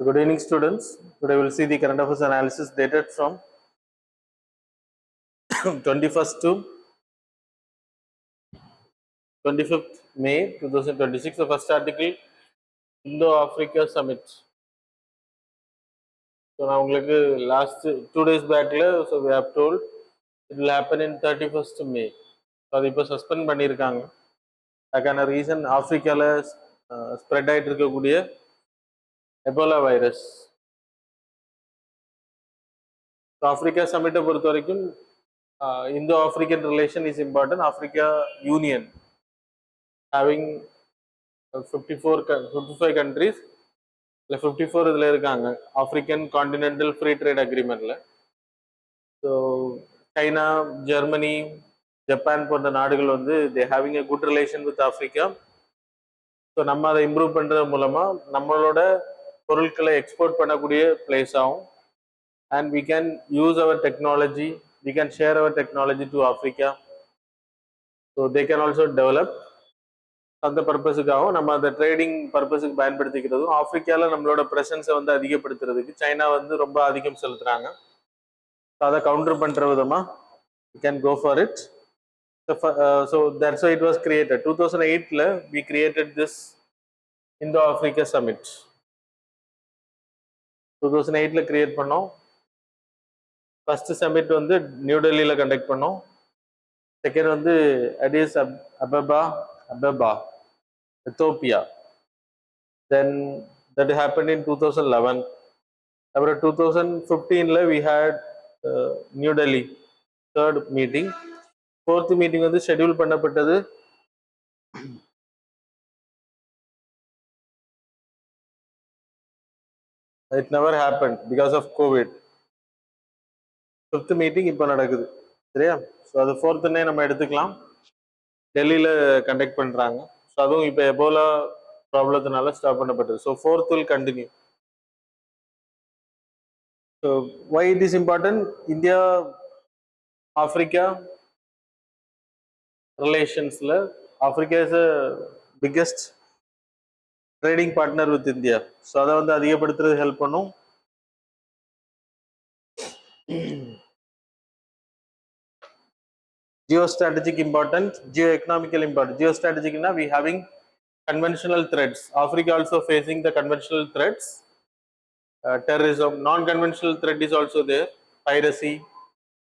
Good evening, students. Today we'll see the current affairs analysis dated from 21st to 25th May 2026. The first article, Indo-Africa Summit. So now last 2 days back, so we have told it will happen in 31st May. So அது இப்போ suspend பண்ணியிருக்காங்க. அதுக்கான reason ஆப்பிரிக்காவில் spread ஆகிட்டு இருக்கக்கூடிய Ebola virus. Africa சமிட்டை பொறுத்த வரைக்கும் Indo African relation is important. Africa union having 55 countries, 54 இதில் இருக்காங்க ஆப்பிரிக்கன் கான்டினென்டல் ஃப்ரீ ட்ரேட் அக்ரிமெண்ட்ல. ஸோ சைனா, ஜெர்மனி, ஜப்பான் போன்ற நாடுகள் வந்து they having a good relation with Africa. So நம்ம அதை இம்ப்ரூவ் பண்ணுறது மூலமாக நம்மளோட பொருட்களை எக்ஸ்போர்ட் பண்ணக்கூடிய பிளேஸ் ஆகும். And we can use our technology, we can share our technology to Africa. So they can also develop. அந்த பர்பஸுக்காகவும் நம்ம அந்த ட்ரேடிங் பர்பஸுக்கு பயன்படுத்திக்கிறதும் ஆப்பிரிக்காவில் நம்மளோட ப்ரெசன்ஸை வந்து அதிகப்படுத்துறதுக்கு சைனா வந்து ரொம்ப ஆதிக்கம் செலுத்துறாங்க. அதை கவுண்டர் பண்ணுற விதமாக you can go for it. So that's why it was created. 2008 we created this Indo Africa summit. 2008 create பண்ணோம். ஃபர்ஸ்ட் சமிட் வந்து நியூ டெல்லியில் கண்டக்ட் பண்ணோம். செகண்ட் வந்து Addis அபபா, Ethiopia. Then that happened in 2011. About 2015 we had New Delhi third meeting. Fourth meeting வந்து schedule பண்ணப்பட்டது it never happened because of COVID. Fifth meeting இப்போ நடக்குது, சரியா? ஸோ அது ஃபோர்த்துன்னே நம்ம எடுத்துக்கலாம். டெல்லியில் கண்டக்ட் பண்ணுறாங்க. ஸோ அதுவும் இப்போ எபோலா ப்ராப்ளத்தினால ஸ்டாப் பண்ணப்பட்டது. So fourth will continue. So why it is important? India Africa ரிலேஷன்ஸில் Africa is a biggest trading partner with India. So அதை வந்து அதிகப்படுத்துறது ஹெல்ப் பண்ணும். Geostrategic important, geo-economical important. Geostrategic na we having conventional threats. Africa also facing the conventional threats. Terrorism, non-conventional threat is also there. Piracy,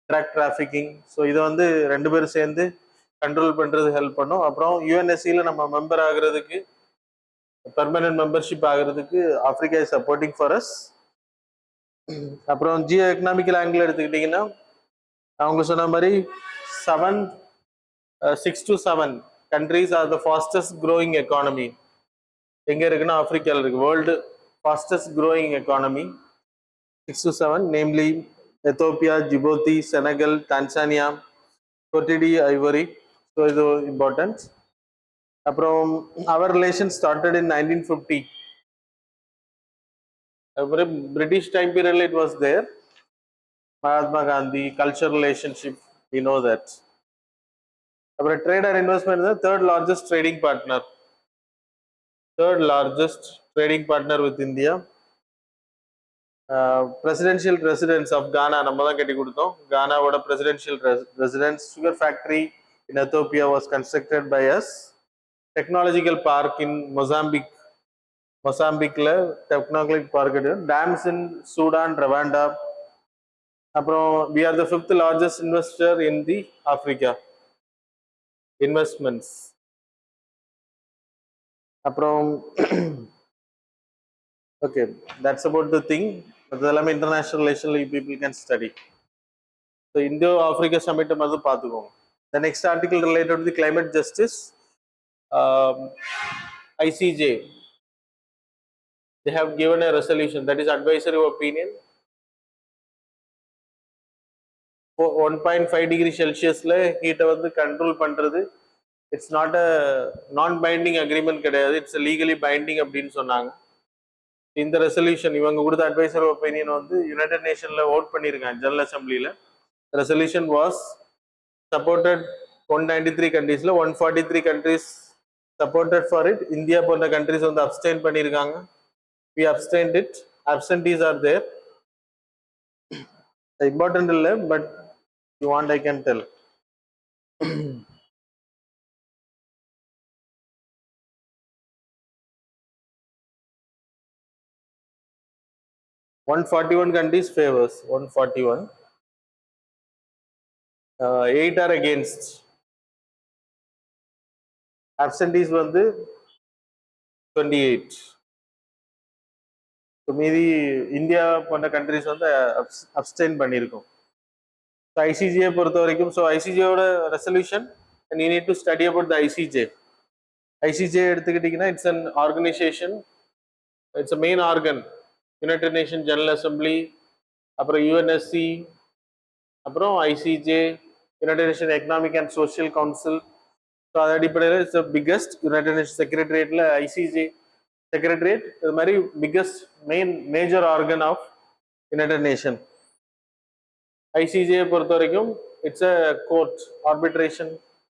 drug trafficking. So இதை வந்து ரெண்டு பேரும் சேர்ந்து control பண்ணுறது ஹெல்ப் பண்ணும். அப்புறம் யூஎன்எஸ்சியில் நம்ம மெம்பர் ஆகிறதுக்கு, பெர்மனன்ட் மெம்பர்ஷிப் ஆகிறதுக்கு Africa is supporting for us. அப்புறம் ஜியோ எக்கனாமிக்கல் ஆங்கிள் எடுத்துக்கிட்டிங்கன்னா அவங்க சொன்ன மாதிரி 6 to 7 countries are the fastest growing economy. எங்க இருக்குன்னா ஆப்பிரிக்காவில் இருக்கு. World fastest growing economy 6 to 7, namely Ethiopia, Djibouti, Senegal, Tanzania, Cote d'Ivoire, Ivory. So இது important. அப்புறம் our relation started in 1950. அப்புறம் British time period it was there. Mahatma Gandhi, cultural relationship, we know that. அப்புறம் trade and investment தான் third largest trading partner with India. Presidential residence of Ghana நம்ம தான் கட்டி கொடுத்தோம். கானாவோட presidential residence. Sugar factory in Ethiopia was constructed by us. Technological park in மொசாம்பிக்ல technological park. Dams in Sudan, Rwanda. அப்புறம் we are the 5th largest investor in the Africa investments. அப்புறம் okay, that's about the thing. அது எல்லாமே international ரிலேஷன்ல people can study. So Indo Africa சமிட்டை மாதிரி பார்த்துக்கோங்க. The next article related the climate justice. ICJ they have given a resolution, that is advisory opinion. 1.5 degree செல்சியஸ்ல ஹீட்டை வந்து control பண்றது it's not a non binding agreement கிடையாது, it's legally binding அப்படின்னு சொன்னாங்க. இந்த ரெசல்யூஷன் இவங்க கொடுத்த அட்வைசர் ஒப்பீனியன் வந்து யுனைடெட் நேஷன்ல ஓட் பண்ணியிருக்காங்க ஜெனரல் அசம்பிளியில். ரெசல்யூஷன் வாஸ் சப்போர்ட்டட் 193 கண்ட்ரீஸ்ல 143 countries supported for it. India போன்ற கண்ட்ரீஸ் வந்து அப்ஸ்டெயின் பண்ணியிருக்காங்க. we abstained it. Absentees are there. Important illa, but you want I can tell. 141 countries favors, 141. 8 are against. Absentees வந்து 28. So மீதி India போன்ற countries வந்து abstain பண்ணியிருக்கோம். So ஐசிஜியை பொறுத்த வரைக்கும், ஸோ ஐசிஜியோட resolution and you need to study about the ICJ. ICJ எடுத்துக்கிட்டிங்கன்னா it's an organisation, it's a main organ. United Nation general assembly, அப்புறம் யூஎன்எஸ்சி, அப்புறம் ICJ, United Nation economic and social council. So அது அடிப்படையில் it's biggest United Nation செக்ரட்டரியேட்டில் ICJ secretariat இது மாதிரி biggest main major organ of United Nation. ICJ பொறுத்த வரைக்கும் it's a court, arbitration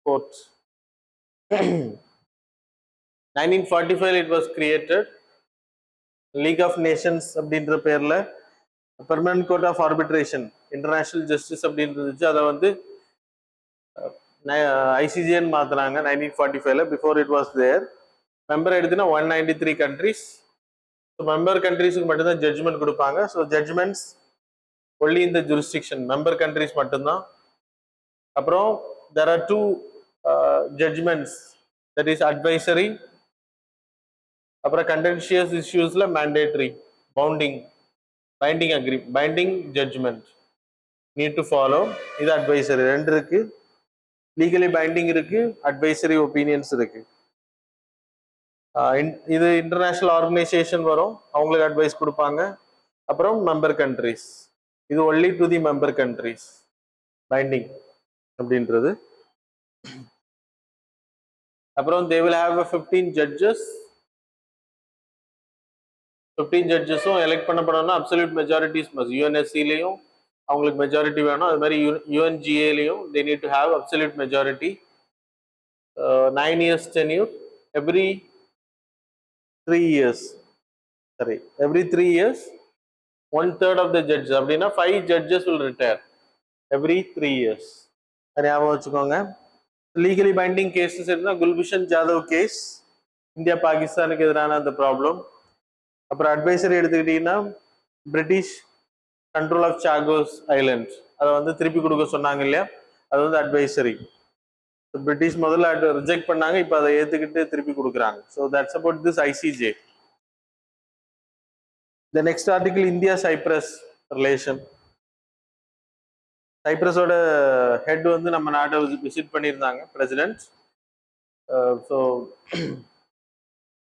court. 1945 it was created. League of nations அப்படின்ற பேர்ல permanent court of arbitration, international justice அப்படின்னு இருந்துச்சு. அதை வந்து ஐசிஜேன்னு மாத்தினாங்க 1945. Before it was there. Member எடுத்துன்னா 193 கண்ட்ரிஸ். மெம்பர் கண்ட்ரிஸுக்கு மட்டும்தான் ஜட்ஜ்மெண்ட் கொடுப்பாங்க. ஸோ ஜட்ஜ்மெண்ட்ஸ் ஒன்லி இந்த ஜூரிஸ்டிக்ஷன் மெம்பர் கண்ட்ரிஸ் மட்டும்தான். அப்புறம் there are two judgments, that is advisory, அப்புறம் contentious issuesல mandatory, binding judgment need to follow. இது advisory. ரெண்டு இருக்கு, legally binding இருக்கு, advisory opinions இருக்கு. இது இன்டர்நேஷனல் ஆர்கனைசேஷன் வரும், அவங்களுக்கு அட்வைஸ் கொடுப்பாங்க. அப்புறம் மெம்பர் கண்ட்ரிஸ், இது only to the member countries binding அப்படின்றது. அப்புறம் they will have a 15 judges. 15 ஜட்ஜஸும் எலெக்ட் பண்ணப்படணும்னா அப்சல்யூட் மெஜாரிட்டிஸ் மஸ்ட். யூஎன்எஸ்சிலையும் அவங்களுக்கு மெஜாரிட்டி வேணும், அது மாதிரி யூஎன்ஜிஏலையும் they need to have absolute majority. 9 years tenure. Every 3 years, sorry, every 3 years 1/3 of the judges, அப்படின்னா 5 judges will retire every 3 years. ஞாபகம் வச்சுக்கோங்க. லீகலி பைண்டிங் கேசஸ் இருந்தால் குல்பூஷன் ஜாதவ் கேஸ், இந்தியா பாகிஸ்தானுக்கு எதிரான அந்த ப்ராப்ளம். அப்புறம் அட்வைசரி எடுத்துக்கிட்டீங்கன்னா British control of Chagos island, அதை வந்து திருப்பி கொடுக்க சொன்னாங்க இல்லையா, அது வந்து அட்வைசரி. பிரிட்டிஷ் முதல்ல ரிஜெக்ட் பண்ணாங்க, இப்போ அதை ஏற்றுக்கிட்டு திருப்பி கொடுக்குறாங்க. So that's about this ICJ. The next article India Cyprus relation. சைப்ரஸோட ஹெட் வந்து நம்ம நாட்டை விசிட் பண்ணியிருந்தாங்க பிரசிடென்ட். ஸோ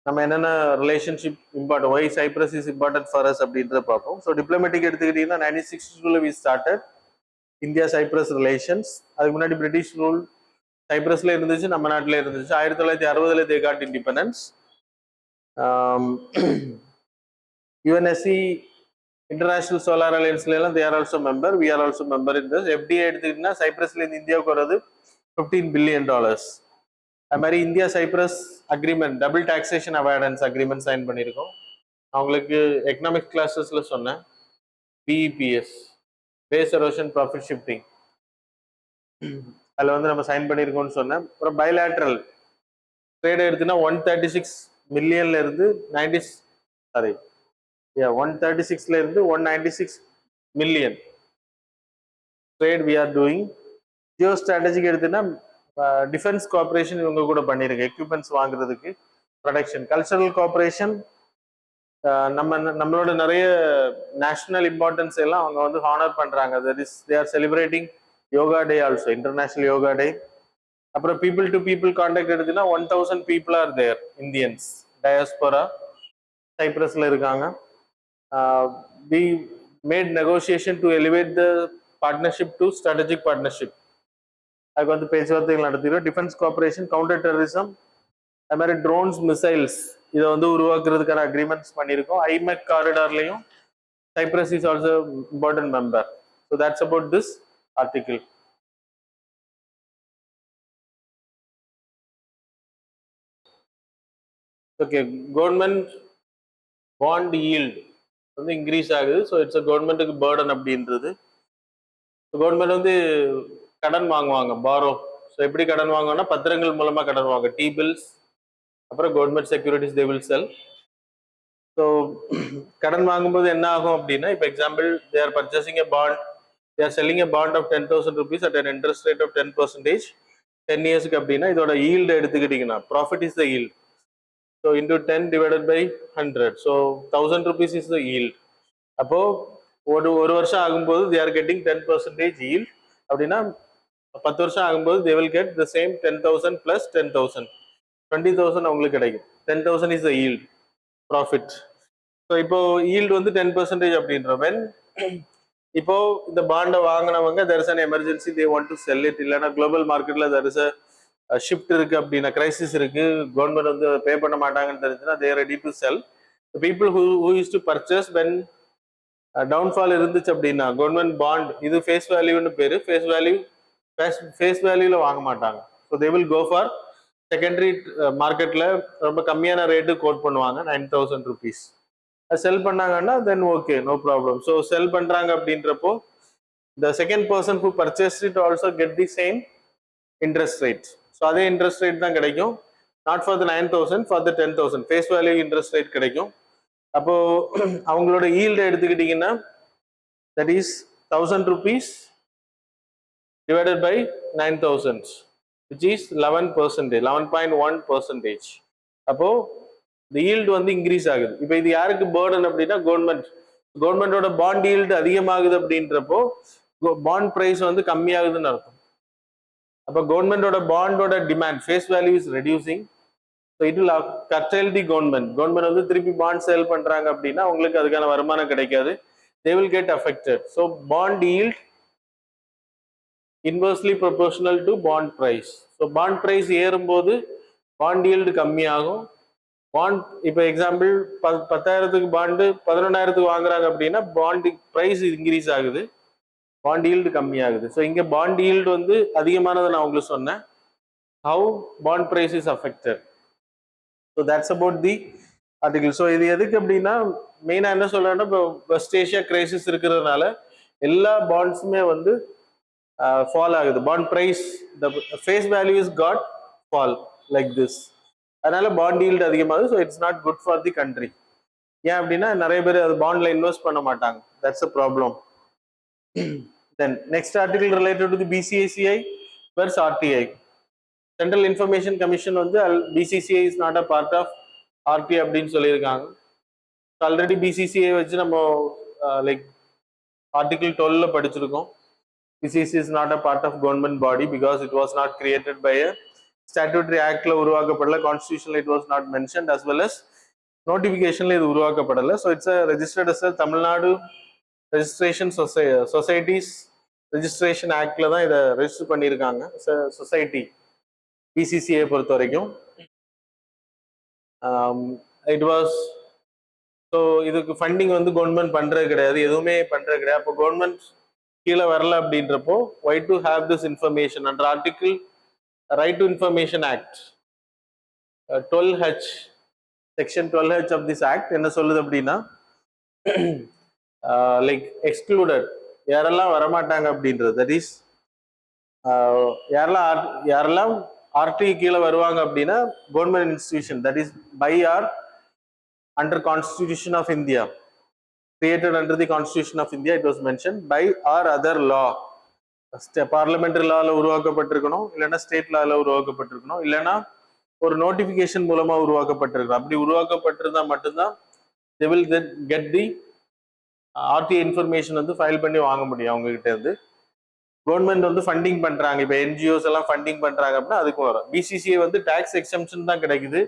நம்ம என்னென்ன relationship important, why Cyprus is important for us அப்படின்றத பார்ப்போம். ஸோ டிப்ளமேட்டிக் எடுத்துக்கிட்டீங்கன்னா 1962 we started India Cyprus relations. அதுக்கு முன்னாடி பிரிட்டிஷ் ரூல் சைப்ரஸ்ல இருந்துச்சு, நம்ம நாட்டில் இருந்துச்சு. 1960 they got independence. UNSC international solar அலையன்ஸ்ல எல்லாம் they are also member, we are also member in this. FDI எடுத்துக்கிட்டீங்கன்னா சைப்ரஸ்ல இருந்து இந்தியாவுக்கு வர்றது $15 billion. அது மாதிரி India Cyprus agreement, double taxation avoidance agreement sign பண்ணியிருக்கோம். அவங்களுக்கு எக்கனாமிக் கிளாஸஸ்ல சொன்னேன், BEPS, base erosion profit shifting, அதில் வந்து நம்ம சைன் பண்ணியிருக்கோம்னு சொன்னேன். அப்புறம் பைலேட்ரல் ட்ரேட் எடுத்துன்னா 136 மில்லியன்ல இருந்து 136ல இருந்து 196 million trade we are doing. Geostrategic எடுத்துன்னா டிஃபென்ஸ் கோஆப்ரேஷன் இவங்க கூட பண்ணியிருக்கு, எக்யூப்மெண்ட்ஸ் வாங்குறதுக்கு, ப்ரொடக்ஷன். கல்ச்சரல் கோஆப்ரேஷன், நம்மளோட நிறைய நேஷனல் இம்பார்ட்டன்ஸ் எல்லாம் அவங்க வந்து ஹானர் பண்றாங்க. That is they are celebrating yoga day also, international yoga day. அப்புறம் பீப்புள் டு பீப்புள் கான்டாக்ட் எடுத்துன்னா 1000 people are there, Indians diaspora சைப்ரஸ்ல இருக்காங்க. We made negotiation to elevate the partnership to strategic partnership. அதுக்கு வந்து பேச்சுவார்த்தைகள் நடத்திடுவோம். Defence cooperation, counter terrorism, அது மாதிரி ட்ரோன்ஸ், மிசைல்ஸ், இதை வந்து உருவாக்குறதுக்கான அக்ரிமெண்ட்ஸ் பண்ணியிருக்கோம். ஐமெக் காரிடார்லையும் Cyprus is also important member. So that's about this article. Okay, government bond yield வந்து இன்க்ரீஸ் ஆகுது. ஸோ இட்ஸ் கவர்மெண்ட்டுக்கு பேர்டன் அப்படின்றது. கவர்மெண்ட் வந்து கடன் வாங்குவாங்க, பாரோ. ஸோ எப்படி கடன் வாங்குவாங்கன்னா பத்திரங்கள் மூலமா கடன் வாங்க, டி பில்ஸ், அப்புறம் government securities they will sell. So கடன் வாங்கும்போது என்ன ஆகும் அப்படின்னா, இப்போ example they are purchasing a bond, they are selling a bond of 10,000 rupees at an interest rate of 10%, 10 இயர்ஸ்க்கு அப்படின்னா இதோட ஈல்டு எடுத்துக்கிட்டீங்கன்னா profit is the yield. So into 10 divided by 100, so 1000 rupees is the yield. அப்போ ஒரு வருஷம் ஆகும்போது they are getting 10% yield அப்படின்னா 10 வருஷம் ஆகும்போது தே will get the same 10,000 plus 10,000, 20,000 அவங்களுக்கு கிடைக்கும். 10,000 is the yield profit. So இப்போ ஈல்டு வந்து 10% அப்படின்றவன், இப்போ இந்த பாண்டை வாங்கினவங்க there is an emergency, they want to sell it. இல்லைன்னா குளோபல் மார்க்கெட்ல தெர் இஸ் அ ஷிஃப்ட் இருக்கு அப்படின்னா, கிரைசிஸ் இருக்கு, கவர்மெண்ட் வந்து பே பண்ண மாட்டாங்கன்னு தெரிஞ்சுன்னா they ready to sell. People who use to purchase when downfall இருந்துச்சு அப்படின்னா கவர்மெண்ட் பாண்ட், இது ஃபேஸ் வேல்யூன்னு பேரு, ஃபேஸ் வேல்யூல வாங்க மாட்டாங்க. So they will go for secondary மார்க்கெட்ல ரொம்ப கம்மியான ரேட்டு கோட் பண்ணுவாங்க, 9,000 rupees. செல் பண்ணாங்கன்னா then okay, no problem. So sell பண்றாங்க அப்படின்றப்போ the second person who purchase it also get the same interest rate. So அதே இன்ட்ரெஸ்ட் ரேட் தான் கிடைக்கும், not for the 9,000, for the 10,000 face value interest rate கிடைக்கும். அப்போ அவங்களோட yield எடுத்துக்கிட்டீங்கன்னா that is 1,000 rupees divided by 9,000, which is 11%, 11.1%. அப்போ இந்த yield வந்து இன்க்ரீஸ் ஆகுது. இப்போ இது யாருக்கு பேர்டன் அப்படின்னா கவர்மெண்டோட பாண்ட் ஈல்டு அதிகமாகுது அப்படின்றப்போ பாண்ட் பிரைஸ் வந்து கம்மியாகுதுன்னு அர்த்தம். அப்போ கவர்மெண்டோட பாண்டோட demand, face value is reducing. So it will curtail the government வந்து திருப்பி பாண்ட் சேல் பண்றாங்க அப்படின்னா அவங்களுக்கு அதுக்கான வருமானம் கிடைக்காது, they will get affected. So bond yield inversely proportional to bond price. So bond price ஏறும்போது பாண்ட் ஈல்டு கம்மியாகும். பாண்ட் இப்போ எக்ஸாம்பிள் 10,000க்கு பாண்டு 11,000க்கு வாங்குறாங்க அப்படின்னா பாண்ட் பிரைஸ் இன்க்ரீஸ் ஆகுது, பாண்ட் ஈல்டு கம்மியாகுது. ஸோ இங்கே பாண்ட் ஈல்டு வந்து அதிகமானதை நான் உங்களுக்கு சொன்னேன், how bond price is affected. So that's about the article. So இது எதுக்கு அப்படின்னா மெயினாக என்ன சொல்றேன்னா, இப்போ வெஸ்ட் ஏஷியா கிரைசிஸ் இருக்கிறதுனால எல்லா பாண்ட்ஸுமே வந்து ஃபால் ஆகுது. Bond price, the face value is got fall like this. அதனால பாண்ட் ஈல்டு அதிகமாகுது. So it's not good for the country. ஏன் அப்படின்னா நிறைய பேர் அது பாண்ட்ல இன்வெஸ்ட் பண்ண மாட்டாங்க, that's a problem. Then next article related to the BCCI versus RTI. Central information commission வந்து BCCI is not a part of RTI அப்படின்னு சொல்லியிருக்காங்க. ஆல்ரெடி பிசிசிஐ வச்சு நம்ம லைக் ஆர்டிகல் 12ல படிச்சிருக்கோம். BCCI is not a part of government body because it was not created by a statutory ஆக்ட்ல உருவாக்கப்படல, கான்ஸ்டிடியூஷன்ல it was not mentioned, as well as நோட்டிபிகேஷன்ல இது உருவாக்கப்படல. So it's registered as Tamil Nadu registration societies registration ஆக்ட்ல தான் இதை ரெஜிஸ்டர் பண்ணியிருக்காங்க சொசைட்டி பிசிசிஐ பொறுத்த வரைக்கும். இட் வாஸ், ஸோ இதுக்கு ஃபண்டிங் வந்து கவர்மெண்ட் பண்றது கிடையாது, எதுவுமே பண்றது கிடையாது. அப்போ கவர்மெண்ட் கீழே வரல அப்படின்றப்போ why to have this information under article right to information act 12H, section 12H of this act என்ன சொல்லுது அப்படின்னா, லைக் எக்ஸ்க்ளூடட் யாரெல்லாம் வரமாட்டாங்க அப்படின்றது, தட் இஸ் யாரெல்லாம் ஆர்டி கீழே வருவாங்க அப்படின்னா government institution that is by or under constitution of India, created under the constitution of India, it was mentioned by or other law. Parliamentary லால உருவாக்கப்பட்டிருக்கணும், இல்லைன்னா ஸ்டேட் லால உருவாக்கப்பட்டிருக்கணும், இல்லைன்னா ஒரு நோட்டிபிகேஷன் மூலமா உருவாக்கப்பட்டிருக்கணும். அப்படி உருவாக்கப்பட்டிருந்தா மட்டும்தான் they will get the RTI information வந்து ஃபைல் பண்ணி வாங்க முடியும் அவங்க கிட்ட இருந்து. கவர்மெண்ட் வந்து ஃபண்டிங் பண்றாங்க, இப்போ என்ஜிஓஸ் எல்லாம் ஃபண்டிங் பண்றாங்க அப்படின்னா அதுக்கு வரும். பிசிசிஐ வந்து டாக்ஸ் எக்ஸம்ஷன் தான் கிடைக்குது,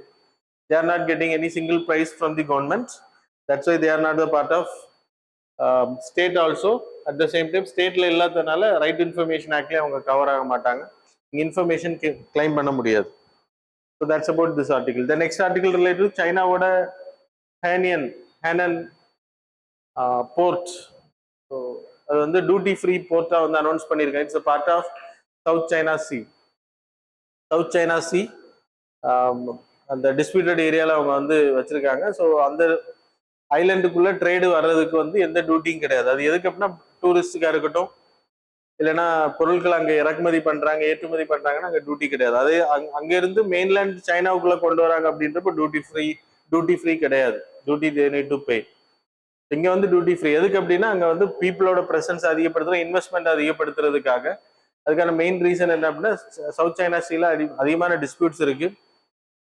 they are not getting any single price from the government, that's why they are not the part of state also. At the same time ஸ்டேட்ல இல்லாதனால ரைட் இன்ஃபர்மேஷன் ஆக்ட்ல அவங்க கவர் ஆக மாட்டாங்க, இன்ஃபர்மேஷன் கிளைம் பண்ண முடியாது. So that's about this article. The next article related to சைனாவோட ஹேனன் board. So அது வந்து டியூட்டி ஃப்ரீ போர்ட்டா வந்து அனௌன்ஸ் பண்ணியிருக்காங்க. It's part of South China Sea. அந்த டிஸ்பியூட்டட் ஏரியாவில் அவங்க வந்து வச்சிருக்காங்க. ஸோ அந்த ஐலண்டுக்குள்ள ட்ரேடு வர்றதுக்கு வந்து எந்த டியூட்டியும் கிடையாது. அது எதுக்கு அப்படின்னா டூரிஸ்டுக்கா இருக்கட்டும், இல்லைன்னா பொருட்கள் அங்க இறக்குமதி பண்றாங்க, ஏற்றுமதி பண்றாங்கன்னா அங்க டியூட்டி கிடையாது. அதே அங்க இருந்து மெயின்லேண்ட் சைனாவுக்குள்ள கொண்டு வராங்க அப்படின்றப்ப டியூட்டி ஃப்ரீ கிடையாது. Duty they need to pay. இங்க வந்து டியூட்டி ஃப்ரீ. எதுக்கு அப்படின்னா அங்க வந்து பீப்புளோட பிரசன்ஸ் அதிகப்படுத்துறது, இன்வெஸ்ட்மெண்ட் அதிகப்படுத்துறதுக்காக. அதுக்கான மெயின் ரீசன் என்ன அப்படின்னா சவுத் சைனா சீல அதிகமான டிஸ்பியூட்ஸ் இருக்கு.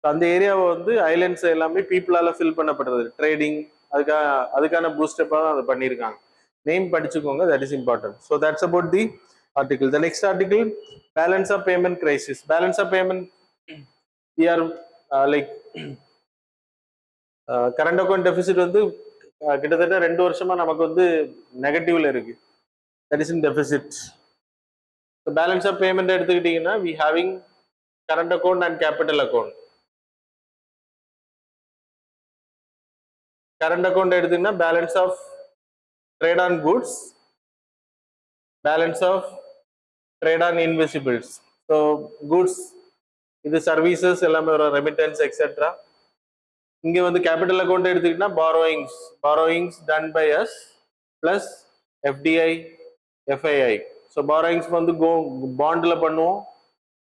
அந்த ஏரியாவை வந்து ஐலண்ட்ஸ் எல்லாமே பீப்புளால ஃபில் பண்ணப்படுறது, ட்ரேடிங் அதுக்கான பூஸ்டப்பாக தான் அதை பண்ணியிருக்காங்க. நேம் படிச்சுக்கோங்க, that is important. So that's about the article. The next article, balance of payment crisis. Balance of payment we are like current account deficit வந்து கிட்டத்தட்ட 2 வருஷமா நமக்கு வந்து நெகட்டிவ்ல இருக்கு. That is in deficit. Balance of payment எடுத்துக்கிட்டீங்கன்னா we having current account and capital account. Current account எடுத்தீங்கன்னா balance of trade on goods, balance of trade on invisibles. So goods, இது சர்வீசஸ் எல்லாமே வரும், ரெமிட்டன்ஸ் எக்ஸெட்ரா. இங்க வந்து capital account எடுத்துக்கிட்டா borrowings done by us plus FDI FII. So borrowings வந்து பாண்ட்ல பண்ணுவோம்,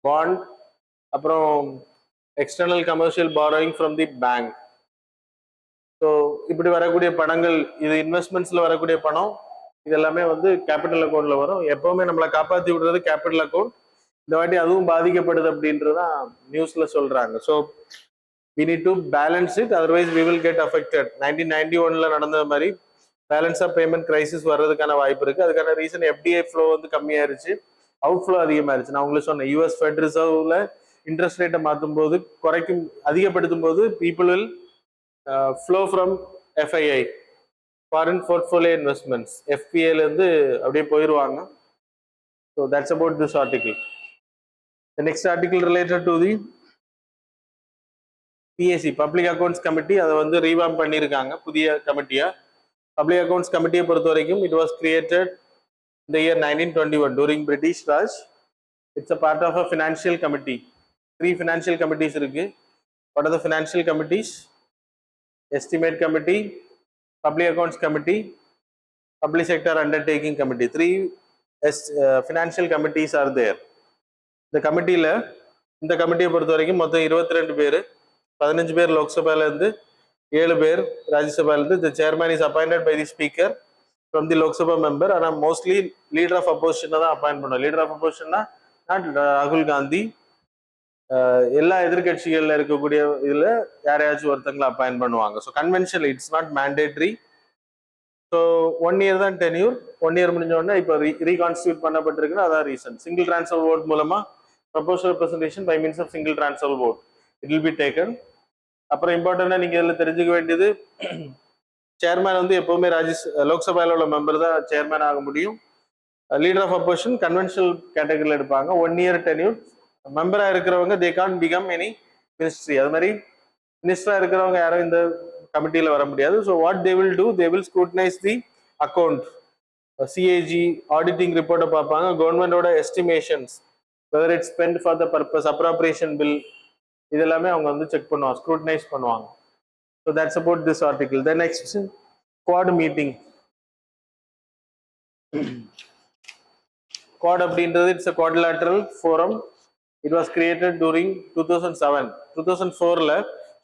பாண்ட், அப்புறம் external commercial borrowing from the bank. So இப்படி வரக்கூடிய பணங்கள், இது இன்வெஸ்ட்மெண்ட்ஸ்ல வரக்கூடிய பணம், இது எல்லாமே வந்து கேபிட்டல் அக்கௌண்ட்ல வரும். எப்பவுமே நம்மளை காப்பாற்றி விடுறது கேபிட்டல் அக்கௌண்ட். இந்த வாட்டி அதுவும் பாதிக்கப்படுது அப்படின்றதான் நியூஸ்ல சொல்றாங்க. So we need to balance it, otherwise we will get affected. 1991ல நடந்த மாதிரி பேலன்ஸ் ஆஃப் பேமெண்ட் கிரைசிஸ் வர்றதுக்கான வாய்ப்பு இருக்கு. அதுக்கான ரீசன் எஃப்டிஐ ஃப்ளோ வந்து கம்மியாயிருச்சு, அவுட் ஃப்ளோ அதிகமாயிருச்சு. நான் உங்களுக்கு சொன்னேன், யூஎஸ் ஃபெட் ரிசர்வ்ல இன்ட்ரெஸ்ட் ரேட்டை மாற்றும் போது, அதிகப்படுத்தும் போது people will flow from FII, foreign portfolio investments, எஃபிஏல இருந்து அப்படியே போயிடுவாங்க. So that's about this article. The next article related to the PSC, public accounts committee. அதை வந்து ரீவாம் பண்ணியிருக்காங்க புதிய கமிட்டியா. பப்ளிக் அக்கௌண்ட்ஸ் கமிட்டியை பொறுத்த வரைக்கும் it was created in the year 1921 during British Raj. It's a part of a financial committee. 3 financial committees இருக்கு. What are the financial committees? Estimate committee, public accounts committee, public sector undertaking committee. 3 financial committees are there. இந்த கமிட்டியில, இந்த கமிட்டியை பொறுத்த வரைக்கும் மொத்தம் 22 பேர், 15 பேர் லோக்சபால இருந்து, 7 பேர் ராஜ்யசபால இருந்து. The chairman is appointed by the speaker from the Lok Sabha member. ஆனால் மோஸ்ட்லி லீடர் ஆஃப் அப்போசிஷனை தான் அப்பாயிண்ட் பண்ணுவோம். லீடர் ஆஃப் அப்போசிஷன்னா நாட் ராகுல் காந்தி, எல்லா எதிர்கட்சிகள்ல இருக்கக்கூடிய இதுல யாரையாச்சும் ஒருத்தங்களை அப்பாயிண்ட் பண்ணுவாங்க. So conventional, it's not mandatory. So 1 year தான் டென்யூர். 1 இயர் முடிஞ்ச உடனே இப்போ ரீகான்ஸ்டியூட் பண்ணப்பட்டிருக்குன்னு அதான் ரீசன். சிங்கிள் டிரான்ஸ்ஃபர் ஓட் மூலமா proposal representation by means of single transfer vote it will be taken. அப்புறம் இம்பார்ட்டண்டா நீங்க இதில் தெரிஞ்சுக்க வேண்டியது, சேர்மேன் வந்து எப்பவுமே லோக்சபால உள்ள மெம்பர் தான் சேர்மேன் ஆக முடியும். லீடர் ஆஃப் அப்போசிஷன் கன்வென்ஷனல் கேட்டகரியில் எடுப்பாங்க. 1 இயர் டென்யூர். மெம்பரா இருக்கிறவங்க they can't become any ministry. அது மாதிரி மினிஸ்டரா இருக்கிறவங்க யாரும் இந்த கமிட்டியில வர முடியாது. So what they will do, they will scrutinise the account, CAG auditing ரிப்போர்ட்டை பார்ப்பாங்க, கவர்மெண்டோட estimations, whether it's spend for the purpose, appropriation bill, இது எல்லாமே அவங்க வந்து செக் பண்ணுவாங்க, ஸ்க்ரூட்டனைஸ் பண்ணுவாங்க. So that's about this article. The next, quad meeting. Quad அப்படின்றது it's a quadrilateral forum. It was created during 2007. 2004ல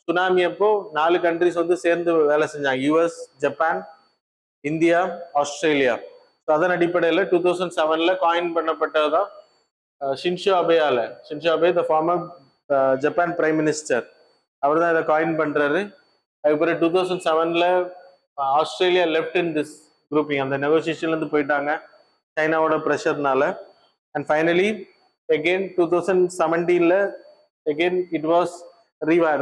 சுனாமி அப்போ 4 கண்ட்ரிஸ் வந்து சேர்ந்து வேலை செஞ்சாங்க, US, Japan, India, Australia. So அதன் அடிப்படையில் 2007ல காயின் பண்ணப்பட்டதுதான் ஷின்சோ அபேயால. Shinzo Abe the former Japan prime minister, அவர் தான் இதை காயின் பண்றாரு. அதுக்கப்புறம் 2007ல Australia left in this grouping, அந்த நெகோசியேஷன்லேருந்து போயிட்டாங்க சைனாவோட ப்ரெஷர்னால. அண்ட் ஃபைனலி அகெயின் 2017ல again it was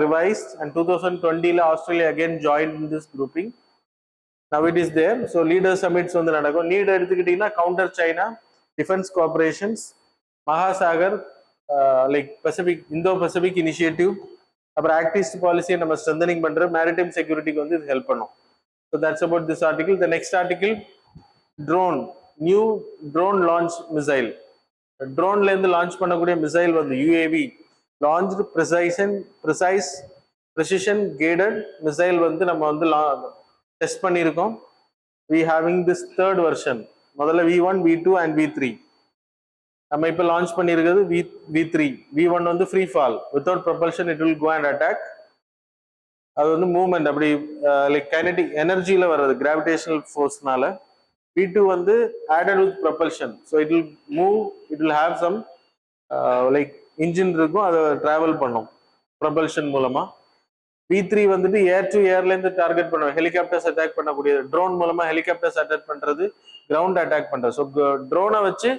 revised, and 2020ல Australia again join in this grouping. Now it is there. So leader summits வந்து நடக்கும். நீட் எடுத்துக்கிட்டீங்கன்னா counter China, defence cooperations, Mahasagar like Pacific, Indo Pacific initiative, அப்புறம் activist பாலிசியை நம்ம strengthening பண்ற maritime செக்யூரிட்டிக்கு வந்து இது ஹெல்ப் பண்ணும். So that's about this article. The next article, drone, new drone launch missile. ட்ரோன்ல இருந்து லான்ச் பண்ணக்கூடிய மிசைல் வந்து UAV launched precise precision guided missile வந்து நம்ம வந்து டெஸ்ட் பண்ணியிருக்கோம். we having this third version. முதல்ல V1, V2 and V3. நம்ம இப்போ லான்ச் பண்ணியிருக்கிறது V3. V1 வந்து free fall, without propulsion it will go and attack. அது வந்து மூவ்மெண்ட் அப்படி லைக் கைனடிக் எனர்ஜியில் வர்றது கிராவிடேஷனல் ஃபோர்ஸ்னால. V2 வந்து added with propulsion, so it will move, it will have some like engine இருக்கும், அதை டிராவல் பண்ணும் ப்ரொபல்ஷன் மூலமா. V3 வந்துட்டு ஏர் டு ஏர்லேருந்து டார்கெட் பண்ணுவோம், ஹெலிகாப்டர்ஸ் அட்டாக் பண்ணக்கூடியது. ட்ரோன் மூலமா ஹெலிகாப்டர்ஸ் அட்டாக் பண்றது, கிரவுண்ட் அட்டாக் பண்றது. ஸோ ட்ரோனை வச்சு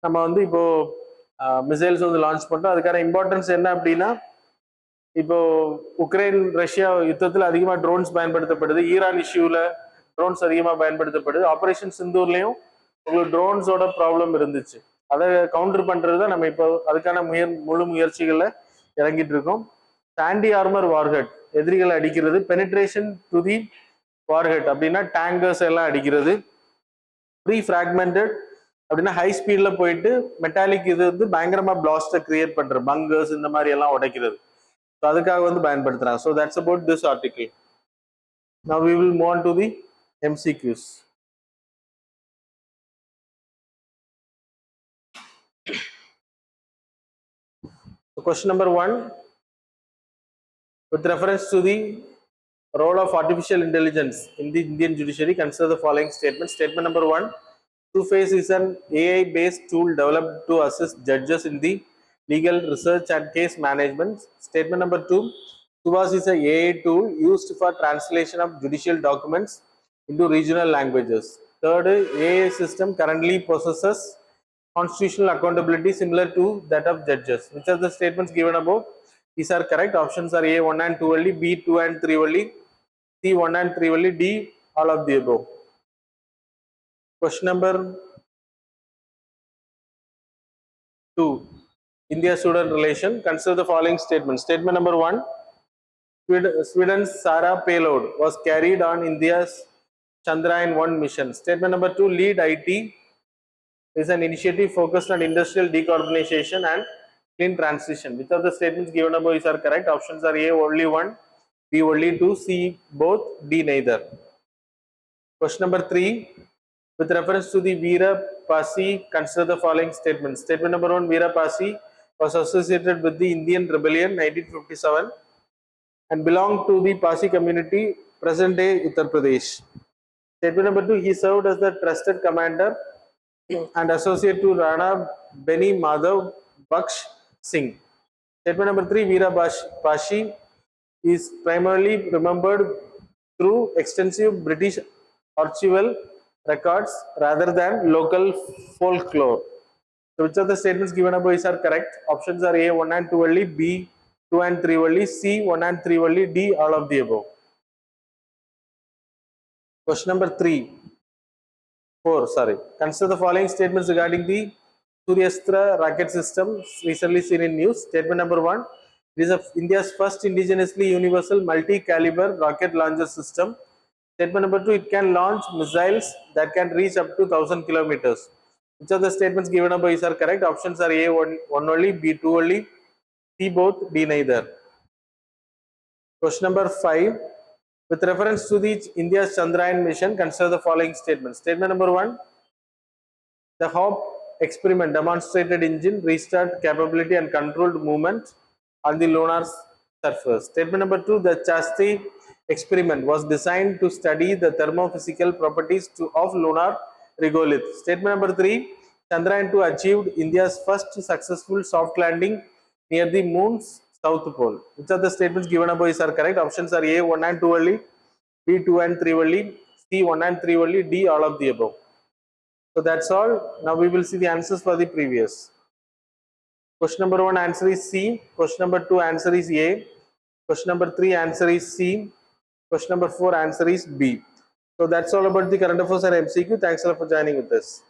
நம்ம வந்து இப்போ மிசைல்ஸ் வந்து லான்ச் பண்றோம். அதுக்கான இம்பார்ட்டன்ஸ் என்ன அப்படின்னா, இப்போ உக்ரைன் ரஷ்யா யுத்தத்தில் அதிகமாக ட்ரோன்ஸ் பயன்படுத்தப்படுது. ஈரான் இஷ்யூல ட்ரோன்ஸ் அதிகமாக பயன்படுத்தப்படுது. ஆபரேஷன் சிந்தூர்லையும் உங்களுக்கு ட்ரோன்ஸோட ப்ராப்ளம் இருந்துச்சு. அதை கவுண்டர் பண்றது தான் நம்ம இப்போ அதுக்கான முழு முயற்சிகளில் இறங்கிட்டு இருக்கோம். ஆன்டி ஆர்மர் வார்ஹெட், எதிரிகளை அடிக்கிறது. பெனிட்ரேஷன் டு தி வார்ஹெட் அப்படின்னா டேங்கர்ஸ் எல்லாம் அடிக்கிறது. ப்ரீ ஃப்ராக்மெண்டட் அப்படின்னா ஹை ஸ்பீட்ல போயிட்டு மெட்டாலிக் இது வந்து பயங்கரமா பிளாஸ்டை கிரியேட் பண்ற பங்கர்ஸ் இந்த மாதிரி எல்லாம் உடைக்கிறது. ஸோ அதுக்காக வந்து பயன்படுத்துறாங்க. So that's about this article. Now we will move on to the MCQs. So question number 1, with reference to the role of artificial intelligence in the Indian judiciary, consider the following statements. Statement number 1, Two-Face is an AI-based tool developed to assist judges in the legal research and case management. Statement number 2, Subhas is an AI tool used for translation of judicial documents into regional languages. Third, AI system currently possesses constitutional accountability similar to that of judges. Which are the statements given above? These are correct. Options are A 1 and 2 only, B 2 and 3 only, C 1 and 3 only, D all of the above. Question number 2, India-Sudan relation. Consider the following statements. Statement number 1, Sweden's Sara payload was carried on India's Chandrayaan-1 mission. Statement number 2, Lead IT is an initiative focused on industrial decarbonization and clean transition. Which of the statements given above are correct? Options are A only 1, B only 2, C both, D neither. Question number 3, with reference to the Veera Pasi, consider the following statements. Statement number 1, Veera Pasi was associated with the Indian Rebellion 1957 and belonged to the Pasi community, present day Uttar Pradesh. Statement number 2, he served as the trusted commander and associate to Rana Beni Madhav Baksh Singh. Statement number 3, Veera Pasi is primarily remembered through extensive British archival records rather than local folklore. So which of the statements given above are correct? Options are A 1 and 2 only, B 2 and 3 only, C 1 and 3 only, D all of the above. Question number 4, sorry. Consider the following statements regarding the Suryastra rocket system recently seen in news. Statement number 1, it is India's first indigenously universal multi-caliber rocket launcher system. Statement number 2, it can launch missiles that can reach up to 1,000 kilometers. Which of the statements given above are correct? Options are A 1 only, B 2 only, C both, D neither. Question number 5, with reference to the India's Chandrayaan mission, consider the following statements. Statement number 1, the HOP experiment demonstrated engine restart capability and controlled movement on the lunar surface. Statement number 2, the Chasti experiment was designed to study the thermophysical properties of lunar regolith. Statement number 3, Chandrayaan-2 achieved India's first successful soft landing near the moon's south pole. Which of the statements given above are correct? Options are A 1 and 2 only, B 2 and 3 only, C 1 and 3 only, D all of the above. So that's all. Now we will see the answers for the previous. Question number 1 answer is C. Question number 2 answer is A. Question number 3 answer is C. Question number 4 answer is B. So that's all about the current affairs and MCQ. Thanks a lot for joining with us.